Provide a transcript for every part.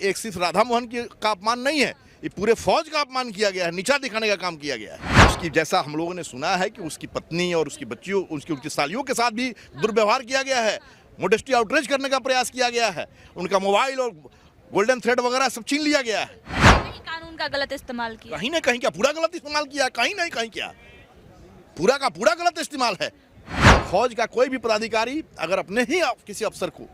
एक सिर्फ राधा मोहन का अपमान नहीं है, ये पूरे फौज का अपमान किया गया है, नीचा दिखाने का काम किया गया है। उसकी जैसा हम लोगों ने सुना है कि उसकी पत्नी और उसकी बच्चियों, उसकी सालियों के साथ भी दुर्व्यवहार किया गया है, मोडेस्टी आउटरीच करने का प्रयास किया गया है, उनका मोबाइल और गोल्डन थ्रेड वगैरह सब छीन लिया गया है। कानून का गलत इस्तेमाल किया, कहीं ना कहीं क्या पूरा गलत इस्तेमाल किया है, कहीं नहीं कहीं क्या पूरा का पूरा गलत इस्तेमाल है। फौज का कोई भी पदाधिकारी अगर अपने ही किसी अफसर को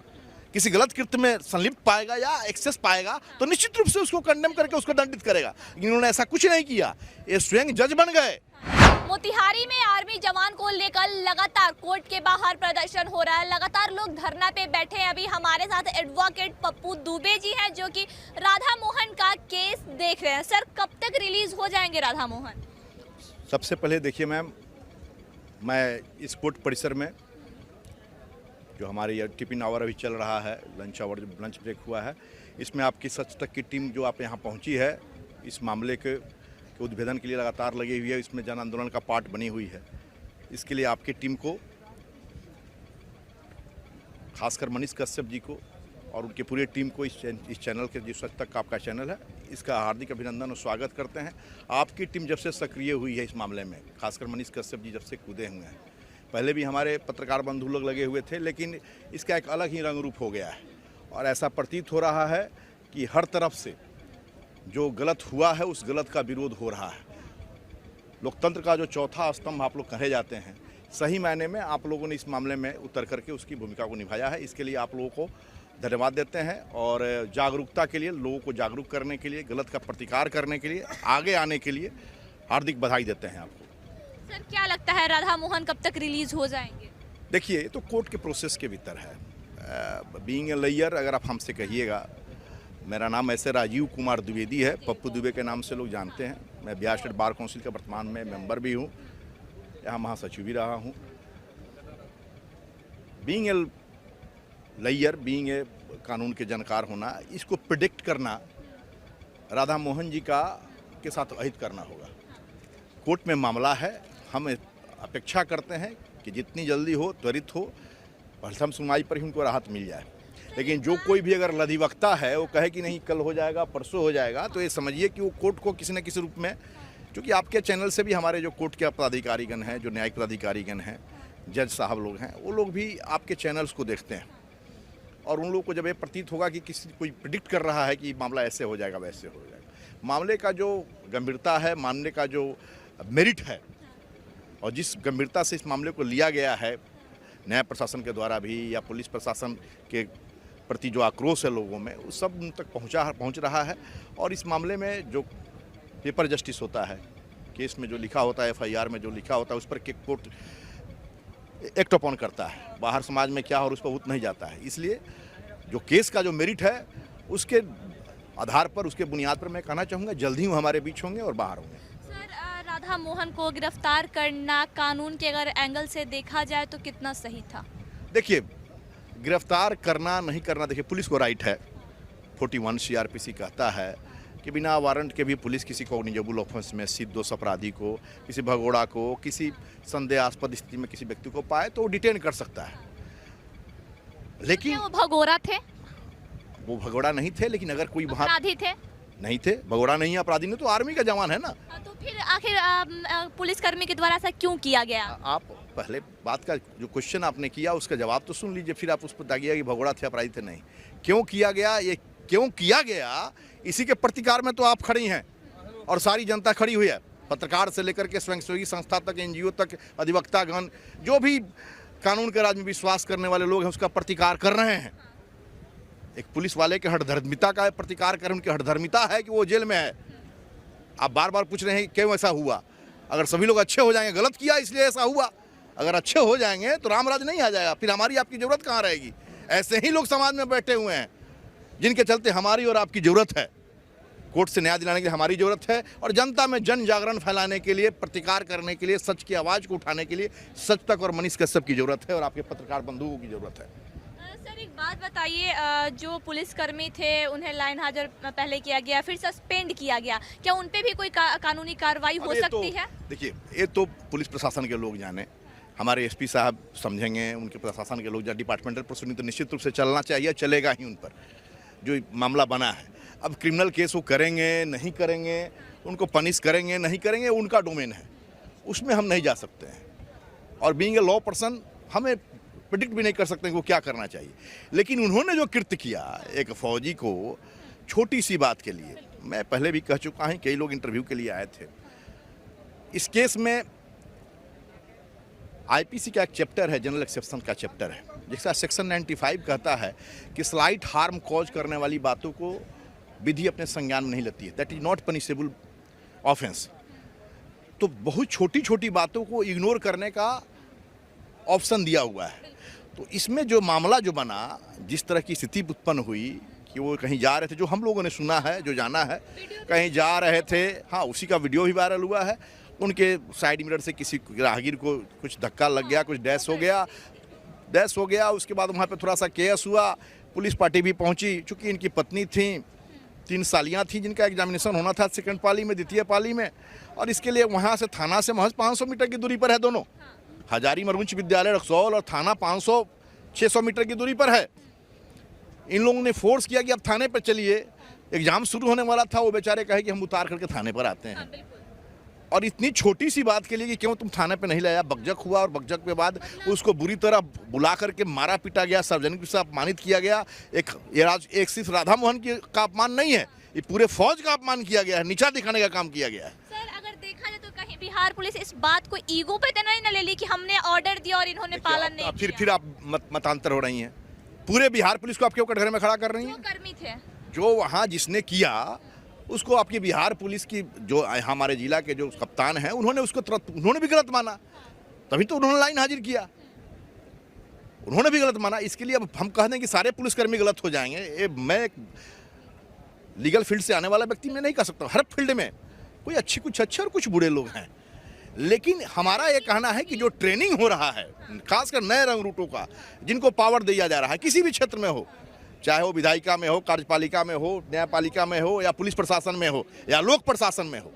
किसी गलत कृत्य में संलिप्त पाएगा या एक्सेस पाएगा तो निश्चित रूप से उसको कंडेम करके उसको दंडित करेगा। इन्होंने ऐसा कुछ नहीं किया, ये स्वयं जज बन गए। मोतिहारी में आर्मी जवान को लेकर लगातार कोर्ट के बाहर प्रदर्शन हो रहा है, लगातार लोग धरना पे बैठे हैं। अभी हमारे साथ एडवोकेट पप्पू दुबे जी हैं जो कि राधा मोहन का केस देख रहे हैं। सर, कब तक रिलीज हो जाएंगे राधा मोहन? सबसे पहले देखिए मैम, मैं इस कोर्ट परिसर में जो हमारे ये टिफिन आवर अभी चल रहा है, लंच ब्रेक हुआ है, इसमें आपकी सच तक की टीम जो आप यहाँ पहुँची है, इस मामले के उद्भेदन के लिए लगातार लगी हुई है, इसमें जन आंदोलन का पार्ट बनी हुई है। इसके लिए आपकी टीम को, खासकर मनीष कश्यप जी को और उनकी पूरी टीम को, इस चैनल के जो सच तक का आपका चैनल है, इसका हार्दिक अभिनंदन और स्वागत करते हैं। आपकी टीम जब से सक्रिय हुई है इस मामले में, खासकर मनीष कश्यप जी जब से कूदे हुए हैं, पहले भी हमारे पत्रकार बंधु लोग लगे हुए थे, लेकिन इसका एक अलग ही रंग रूप हो गया है और ऐसा प्रतीत हो रहा है कि हर तरफ से जो गलत हुआ है उस गलत का विरोध हो रहा है। लोकतंत्र का जो चौथा स्तंभ आप लोग कहे जाते हैं, सही मायने में आप लोगों ने इस मामले में उतर करके उसकी भूमिका को निभाया है। इसके लिए आप लोगों को धन्यवाद देते हैं और जागरूकता के लिए, लोगों को जागरूक करने के लिए, गलत का प्रतिकार करने के लिए, आगे आने के लिए हार्दिक बधाई देते हैं आपको। सर, क्या लगता है राधा मोहन कब तक रिलीज हो जाएंगे? देखिए, ये तो कोर्ट के प्रोसेस के भीतर है। बीइंग ए लॉयर, अगर आप हमसे कहिएगा, मेरा नाम ऐसे राजीव कुमार द्विवेदी है, पप्पू दुबे के नाम से लोग जानते हैं। मैं बिहार स्टेट बार काउंसिल का वर्तमान में मेंबर भी हूँ, यहाँ महासचिव भी रहा हूँ। Being a lawyer, being a कानून के जानकार होना, इसको प्रिडिक्ट करना राधा मोहन जी के साथ अहित करना होगा। कोर्ट में मामला है, हम अपेक्षा करते हैं कि जितनी जल्दी हो, त्वरित हो, प्रथम सुनवाई पर ही उनको राहत मिल जाए। लेकिन जो कोई भी अगर अधिवक्ता है वो कहे कि नहीं कल हो जाएगा, परसों हो जाएगा, तो ये समझिए कि वो कोर्ट को किसी न किसी रूप में, क्योंकि आपके चैनल से भी हमारे जो कोर्ट के पदाधिकारीगण हैं, जो न्यायिक पदाधिकारीगण हैं, जज साहब लोग हैं, वो लोग भी आपके चैनल्स को देखते हैं और उन लोगों को जब ये प्रतीत होगा कि कोई प्रिडिक्ट कर रहा है कि मामला ऐसे हो जाएगा, वैसे हो जाएगा, मामले का जो गंभीरता है, मामले का जो मेरिट है और जिस गंभीरता से इस मामले को लिया गया है न्याय प्रशासन के द्वारा भी या पुलिस प्रशासन के प्रति जो आक्रोश है लोगों में, वो सब उन तक पहुंच रहा है। और इस मामले में जो पेपर जस्टिस होता है, केस में जो लिखा होता है, FIR में जो लिखा होता है, उस पर कोर्ट एक्ट अपॉन करता है। बाहर समाज में क्या हो उस पर उत नहीं जाता है। इसलिए जो केस का जो मेरिट है उसके आधार पर, उसके बुनियाद पर मैं कहना चाहूँगा जल्द ही वो हमारे बीच होंगे और बाहर होंगे। सर, राधा मोहन को गिरफ्तार करना कानून के अगर एंगल से देखा जाए तो कितना सही था? देखिए, गिरफ्तार करना नहीं करना, देखिए पुलिस को राइट है। 41 CRPC कहता है कि बिना वारंट के भी पुलिस किसी कॉग्निजेबल ऑफेंस में निर्दोष अपराधी को, किसी भगोड़ा को, किसी संदेहास्पद स्थिति में किसी व्यक्ति को पाए तो वो डिटेन कर सकता है। लेकिन वो भगोड़ा थे? वो भगोड़ा नहीं थे, लेकिन अगर कोई वहाँ अपराधी थे? नहीं थे, भगोड़ा नहीं है, अपराधी नहीं, तो आर्मी का जवान है ना। तो फिर आखिर पुलिसकर्मी के द्वारा ऐसा क्यों किया गया? आप पहले बात का जो क्वेश्चन आपने किया उसका जवाब तो सुन लीजिए, फिर आप उस पर दागिएगा कि भगोड़ा थे, अपराधी थे। नहीं, क्यों किया गया, ये क्यों किया गया, इसी के प्रतिकार में तो आप खड़ी हैं और सारी जनता खड़ी हुई है। पत्रकार से लेकर के स्वयंसेवी संस्था तक, NGO तक, अधिवक्तागण, जो भी कानून के राज में विश्वास करने वाले लोग हैं, उसका प्रतिकार कर रहे हैं। एक पुलिस वाले के हठधर्मिता का प्रतिकार कर, उनकी हठधर्मिता है कि वो जेल में है। आप बार बार पूछ रहे हैं क्यों ऐसा हुआ। अगर सभी लोग अच्छे हो जाएंगे, गलत किया इसलिए ऐसा हुआ, अगर अच्छे हो जाएंगे तो रामराज नहीं आ जाएगा, फिर हमारी आपकी जरूरत कहाँ रहेगी। ऐसे ही लोग समाज में बैठे हुए हैं जिनके चलते हमारी और आपकी जरूरत है। कोर्ट से न्याय दिलाने के लिए हमारी जरूरत है और जनता में जन जागरण फैलाने के लिए, प्रतिकार करने के लिए, सच की आवाज़ को उठाने के लिए सच तक और मनीष कश्यप की जरूरत है और आपके पत्रकार बंधुओं की जरूरत है। सर, एक बात बताइए, जो पुलिसकर्मी थे उन्हें लाइन हाजिर पहले किया गया, फिर सस्पेंड किया गया, क्या उन पे भी कोई कानूनी कार्रवाई हो सकती है? देखिए, ये तो पुलिस प्रशासन के लोग जाने, हमारे SP साहब समझेंगे, उनके प्रशासन के लोग, डिपार्टमेंटल प्रोसीडिंग तो निश्चित रूप से चलना चाहिए, चलेगा ही उन पर जो मामला बना है। अब क्रिमिनल केस वो करेंगे नहीं करेंगे, उनको पनिश करेंगे नहीं करेंगे, उनका डोमेन है, उसमें हम नहीं जा सकते हैं। और बीइंग ए लॉ पर्सन हमें प्रिडिक्ट भी नहीं कर सकते कि वो क्या करना चाहिए। लेकिन उन्होंने जो कृत्य किया एक फौजी को छोटी सी बात के लिए, मैं पहले भी कह चुका हूँ, कई लोग इंटरव्यू के लिए आए थे। इस केस में आईपीसी का एक चैप्टर है, जनरल एक्सेप्शन का चैप्टर है, जिसका सेक्शन 95 कहता है कि स्लाइट हार्म कॉज करने वाली बातों को विधि अपने संज्ञान में नहीं लेती है, that is not punishable offence. तो बहुत छोटी छोटी बातों को इग्नोर करने का ऑप्शन दिया हुआ है। तो इसमें जो मामला जो बना, जिस तरह की स्थिति उत्पन्न हुई कि वो कहीं जा रहे थे, जो हम लोगों ने सुना है, जो जाना है, कहीं जा रहे थे, हाँ उसी का वीडियो भी वायरल हुआ है। उनके साइड मिरर से किसी राहगीर को कुछ धक्का लग गया, कुछ डैश हो गया। उसके बाद वहाँ पे थोड़ा सा केस हुआ, पुलिस पार्टी भी पहुँची। चूँकि इनकी पत्नी थी, 3 सालियाँ थी, जिनका एग्जामिनेशन होना था सेकंड पाली में, द्वितीय पाली में, और इसके लिए वहाँ से थाना से महज 500 मीटर की दूरी पर है दोनों। हजारी मरगुंच विद्यालय रक्सौल और थाना 500-600 मीटर की दूरी पर है। इन लोगों ने फोर्स किया कि अब थाने पर चलिए, एग्जाम शुरू होने वाला था, वो बेचारे कहे कि हम उतार करके थाने पर आते हैं। और इतनी छोटी सी बात के लिए कि क्यों तुम थाने पे नहीं लाया, बकझक हुआ, और बकझक के बाद उसको बुरी तरह बुला करके मारा पीटा गया, सार्वजनिक रूप से अपमानित किया गया। एक सिर्फ राधा मोहन का अपमान नहीं है, ये पूरे फौज का अपमान किया गया है, नीचा दिखाने का काम किया गया है। सर अगर देखा जाए तो कहीं बिहार पुलिस इस बात को ईगो पे तो नहीं ले ली कि हमने ऑर्डर दिया और इन्होंने पालन नहीं किया। फिर आप मतांतर हो रही हैं। पूरे बिहार पुलिस को आपके कटघरे में खड़ा कर रही हैं। जो कर्मी थे, जो वहाँ जिसने किया उसको आपकी बिहार पुलिस की जो हमारे जिला के जो कप्तान हैं, उन्होंने उसको तुरंत, उन्होंने भी गलत माना, तभी तो उन्होंने लाइन हाजिर किया, उन्होंने भी गलत माना। इसके लिए अब हम कह दें कि सारे पुलिसकर्मी गलत हो जाएंगे, ये मैं एक लीगल फील्ड से आने वाला व्यक्ति मैं नहीं कह सकता। हर फील्ड में कोई कुछ अच्छे और कुछ बुरे लोग हैं, लेकिन हमारा ये कहना है कि जो ट्रेनिंग हो रहा है, खासकर नए रंग रूटों का, जिनको पावर दिया जा रहा है किसी भी क्षेत्र में हो, चाहे वो विधायिका में हो, कार्यपालिका में हो, न्यायपालिका में हो, या पुलिस प्रशासन में हो, या लोक प्रशासन में हो,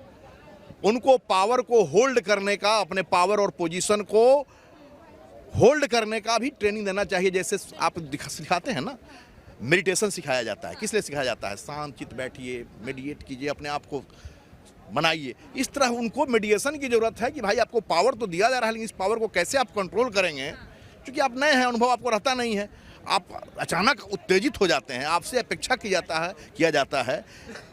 उनको पावर को होल्ड करने का, अपने पावर और पोजीशन को होल्ड करने का भी ट्रेनिंग देना चाहिए। जैसे आप सिखाते हैं ना, मेडिटेशन सिखाया जाता है, किस लिए सिखाया जाता है? शांत चित्त बैठिए, मेडिटेट कीजिए, अपने आप को बनाइए। इस तरह उनको मेडिटेशन की जरूरत है कि भाई आपको पावर तो दिया जा रहा है, लेकिन इस पावर को कैसे आप कंट्रोल करेंगे, क्योंकि आप नए हैं, अनुभव आपको रहता नहीं है, आप अचानक उत्तेजित हो जाते हैं। आपसे अपेक्षा किया जाता है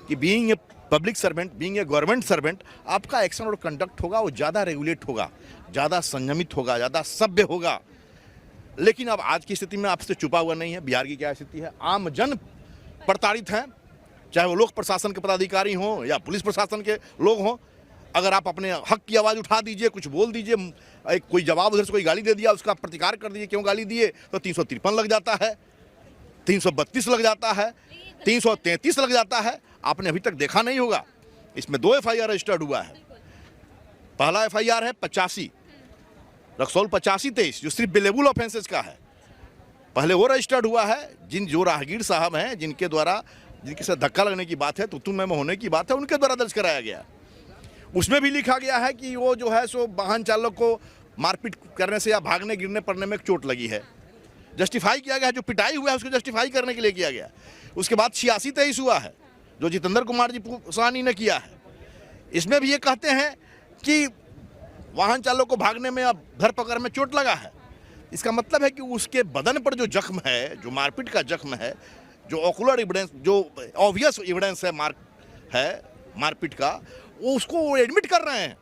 कि being a public servant, being a government servant, आपका एक्शन और कंडक्ट होगा वो ज़्यादा रेगुलेट होगा, ज़्यादा संयमित होगा, ज़्यादा सभ्य होगा। लेकिन अब आज की स्थिति में आपसे छुपा हुआ नहीं है। बिहार की क्या स्थिति है? आम जन प्रताड़ित हैं, चाहे वो लोक प्रशासन के पदाधिकारी हों या पुलिस प्रशासन के लोग हों। अगर आप अपने हक की आवाज़ उठा दीजिए, कुछ बोल दीजिए, एक कोई जवाब उधर से कोई गाली दे दिया, उसका प्रतिकार कर दीजिए, क्यों गाली दिए, तो 353 लग जाता है, 332 लग जाता है, 333 लग जाता है। आपने अभी तक देखा नहीं होगा, इसमें 2 FIR रजिस्टर्ड हुआ है। पहला FIR है 85 रक्सौल 85-23, जो सिर्फ बेलेबल ऑफेंसेस का है। पहले वो रजिस्टर्ड हुआ है जो राहगीर साहब हैं, जिनके साथ धक्का लगने की बात है, तो में होने की बात है, उनके द्वारा दर्ज कराया गया। उसमें भी लिखा गया है कि वो जो है सो वाहन चालक को मारपीट करने से या भागने गिरने पड़ने में चोट लगी है, जस्टिफाई किया गया है। जो पिटाई हुआ है उसको जस्टिफाई करने के लिए किया गया। उसके बाद 86-23 हुआ है, जो जितेंद्र कुमार जी साहनी ने किया है। इसमें भी ये कहते हैं कि वाहन चालक को भागने में या धरपकड़ में चोट लगा है। इसका मतलब है कि उसके बदन पर जो जख्म है, जो मारपीट का जख्म है, जो ऑकुलर एविडेंस, जो ऑब्वियस एविडेंस है मारपीट का, वो उसको एडमिट कर रहे हैं।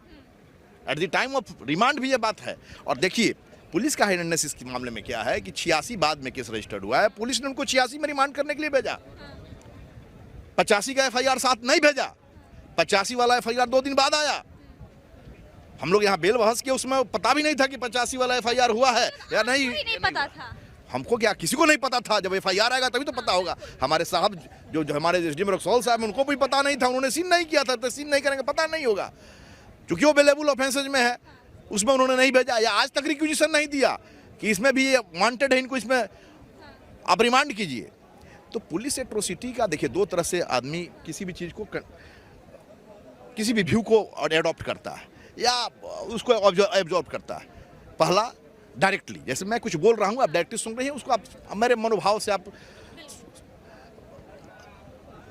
At the time of remand भी ये बात है। और देखिए पुलिस का हेडनेस इस मामले में क्या है कि 86 बाद में केस रजिस्टर्ड हुआ है, पुलिस ने उनको 86 में रिमांड करने के लिए भेजा, 85 का FIR साथ नहीं भेजा। 85 वाला FIR 2 दिन बाद आया। हम लोग यहाँ बेल बहस के उसमें पता भी नहीं था कि 85 वाला FIR हुआ है या नहीं पता था हमको, क्या किसी को नहीं पता था। जब FIR आएगा तभी तो पता होगा। हमारे साहब जो हमारे SDM रक्सौल साहब, उनको भी पता नहीं था, उन्होंने सीन नहीं किया था, तो सीन नहीं करेंगे पता नहीं होगा। क्योंकि वो बेलेबल ऑफेंसेज में है, उसमें उन्होंने नहीं भेजा, या आज तक रिक्विजिशन नहीं दिया कि इसमें भी वांटेड है, इनको इसमें आप रिमांड कीजिए। तो पुलिस एट्रोसिटी का देखिए, 2 तरह से आदमी किसी भी चीज़ को, किसी भी व्यू को एडॉप्ट करता है या उसको एब्जॉर्ब करता है। पहला डायरेक्टली, जैसे मैं कुछ बोल रहा हूँ, आप डायरेक्टली सुन रही हैं, उसको आप मेरे मनोभाव से आप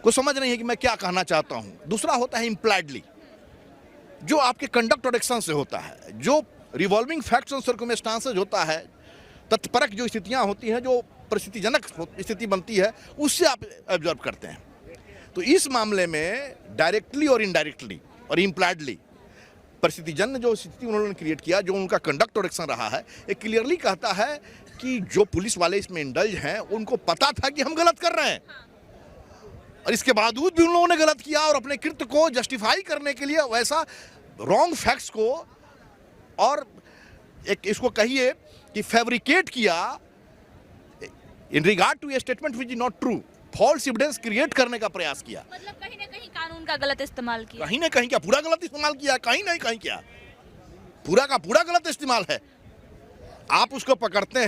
को समझ नहीं है कि मैं क्या कहना चाहता हूँ। दूसरा होता है इम्प्लाइडली, जो आपके कंडक्ट और एक्शन से होता है, जो रिवॉल्विंग फैक्ट्स और सर्कमस्टांसेस होता है, तत्परक जो स्थितियाँ होती हैं, जो परिस्थितिजनक स्थिति बनती है, उससे आप ऑब्जर्व करते हैं। तो इस मामले में डायरेक्टली और इनडायरेक्टली और इम्प्लाइडली परिस्थितिजन्य जो स्थिति उन्होंने क्रिएट किया, जो उनका कंडक्ट और एक्शन रहा है, एक क्लियरली कहता है कि जो पुलिस वाले इसमें इंडल्ज हैं, उनको पता था कि हम गलत कर रहे हैं, और इसके बावजूद भी उन लोगों ने गलत किया और अपने कृत्य को जस्टिफाई करने के लिए वैसा रॉन्ग फैक्ट्स को और एक इसको कहिए कि फैब्रिकेट किया in regard to a statement which is not true, false evidence create करने का प्रयास किया। मतलब कहीं ना कहीं कानून का गलत इस्तेमाल किया। कहीं ना कहीं क्या पूरा गलत इस्तेमाल किया, कहीं नहीं कहीं क्या, पूरा का पूरा गलत इस्तेमाल है। आप उसको पकड़ते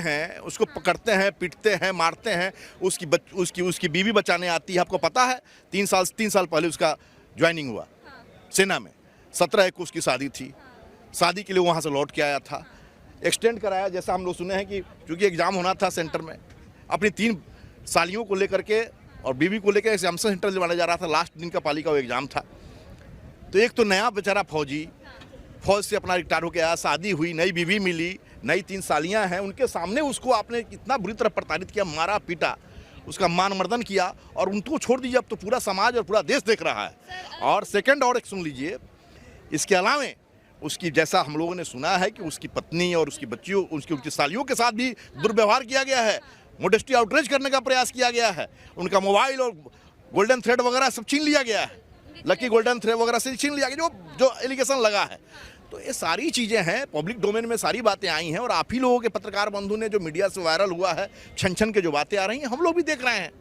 हैं, पीटते हैं, मारते हैं, उसकी बीवी बचाने आती है। आपको पता है 3 साल पहले उसका ज्वाइनिंग हुआ सेना में, 17 को उसकी शादी थी, शादी के लिए वहाँ से लौट के आया था, एक्सटेंड कराया। जैसा हम लोग सुने हैं कि चूँकि एग्ज़ाम होना था सेंटर में, अपनी 3 सालियों को लेकर के और बीवी को लेकर एग्जामिनेशन सेंटर दिलवाने जा रहा था। लास्ट दिन का पाली का वो एग्ज़ाम था। तो एक तो नया बेचारा फौज से अपना रिटायर होकर आया, शादी हुई, नई बीवी मिली, नई 3 सालियाँ हैं, उनके सामने उसको आपने इतना बुरी तरह प्रताड़ित किया, मारा पीटा, उसका मान मर्दन किया, और उनको छोड़ दीजिए, अब तो पूरा समाज और पूरा देश देख रहा है। और सेकेंड और एक सुन लीजिए, इसके अलावे उसकी, जैसा हम लोगों ने सुना है कि उसकी पत्नी और उसकी बच्चियों, उनकी सालियों के साथ भी दुर्व्यवहार किया गया है, मोडेस्टी आउटरीच करने का प्रयास किया गया है, उनका मोबाइल और गोल्डन थ्रेड वगैरह सब छीन लिया गया है, लकी गोल्डन थ्रेड वगैरह से छीन लिया गया, जो एलिगेशन लगा है। तो ये सारी चीज़ें हैं, पब्लिक डोमेन में सारी बातें आई हैं, और आप ही लोगों के पत्रकार बंधु ने जो मीडिया से वायरल हुआ है, छन के जो बातें आ रही हैं, हम लोग भी देख रहे हैं।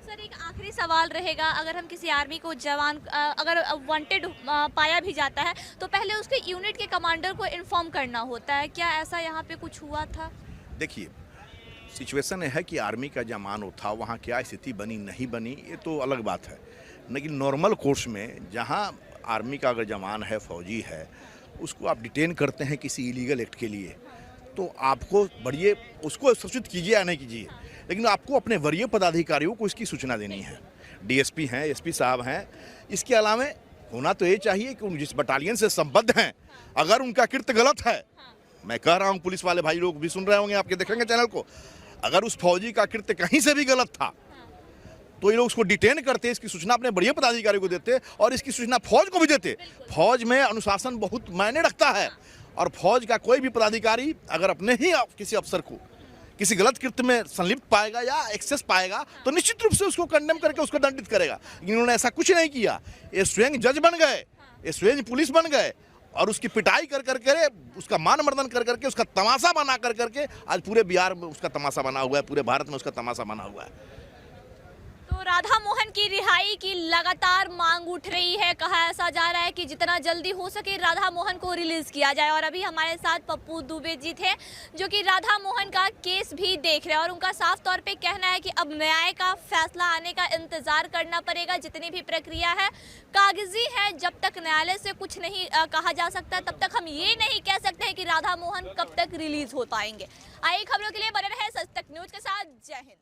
सर, एक आखिरी सवाल रहेगा, अगर हम किसी आर्मी को जवान अगर वांटेड पाया भी जाता है, तो पहले उसके यूनिट के कमांडर को इन्फॉर्म करना होता है। क्या ऐसा यहाँ पे कुछ हुआ था? देखिए, सिचुएशन है कि आर्मी का जवान था, वहाँ क्या स्थिति बनी नहीं बनी ये तो अलग बात है, लेकिन नॉर्मल कोर्स में जहाँ आर्मी का अगर जवान है, फौजी है, उसको आप डिटेन करते हैं किसी इलीगल एक्ट के लिए, तो आपको बढ़िए उसको सूचित कीजिए या नहीं कीजिए, लेकिन आपको अपने वरीय पदाधिकारियों को इसकी सूचना देनी है। डीएसपी हैं, एसपी साहब हैं। इसके अलावा होना तो ये चाहिए कि जिस बटालियन से संबद्ध हैं, अगर उनका कृत्य गलत है, मैं कह रहा हूँ, पुलिस वाले भाई लोग भी सुन रहे होंगे, आपके देखेंगे चैनल को, अगर उस फौजी का कृत्य कहीं से भी गलत था, तो ये लोग उसको डिटेन करते, इसकी सूचना अपने बढ़िया पदाधिकारी को देते और इसकी सूचना फौज को भी देते। फौज में अनुशासन बहुत मायने रखता है, और फौज का कोई भी पदाधिकारी अगर अपने ही किसी अफसर को किसी गलत कृत्य में संलिप्त पाएगा या एक्सेस पाएगा, तो निश्चित रूप से उसको कंडेम करके उसको दंडित करेगा। लेकिन उन्होंने ऐसा कुछ नहीं किया। ये स्वयं जज बन गए, ये स्वयं पुलिस बन गए, और उसकी पिटाई कर करके, उसका मान मर्दन कर करके, उसका तमाशा बना कर करके आज पूरे बिहार में उसका तमाशा बना हुआ है, पूरे भारत में उसका तमाशा बना हुआ है। तो राधा मोहन की रिहाई की लगातार मांग उठ रही है। कहा ऐसा जा रहा है कि जितना जल्दी हो सके राधा मोहन को रिलीज किया जाए। और अभी हमारे साथ पप्पू दुबे जी थे, जो कि राधा मोहन का केस भी देख रहे हैं, और उनका साफ तौर पे कहना है कि अब न्याय का फैसला आने का इंतजार करना पड़ेगा। जितनी भी प्रक्रिया है कागजी है, जब तक न्यायालय से कुछ नहीं कहा जा सकता, तब तक हम ये नहीं कह सकते हैं कि राधा मोहन कब तक रिलीज हो पाएंगे। आइए खबरों के लिए बने रहे सच तक न्यूज के साथ। जय हिंद।